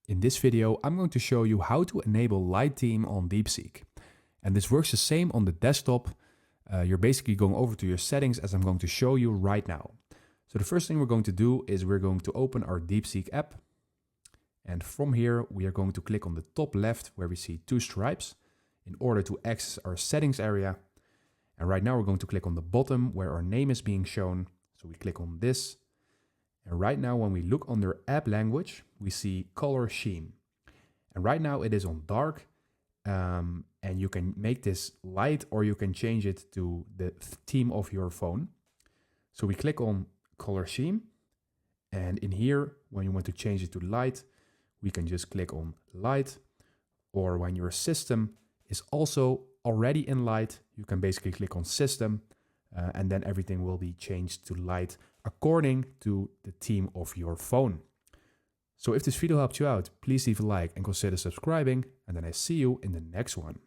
In this video, I'm going to show you how to enable light theme on DeepSeek. And this works the same on the desktop. You're basically going over to your settings as I'm going to show you right now. So the first thing we're going to do is we're going to open our DeepSeek app. And from here, we are going to click on the top left where we see two stripes in order to access our settings area. And right now we're going to click on the bottom where our name is being shown. So we click on this. And right now when we look under app language, we see color scheme. And right now it is on dark. And you can make this light or you can change it to the theme of your phone. So we click on color scheme. And in here, when you want to change it to light, we can just click on light. Or when your system is also already in light, you can basically click on system and then everything will be changed to light according to the theme of your phone. So if this video helped you out, please leave a like and consider subscribing, and then I see you in the next one.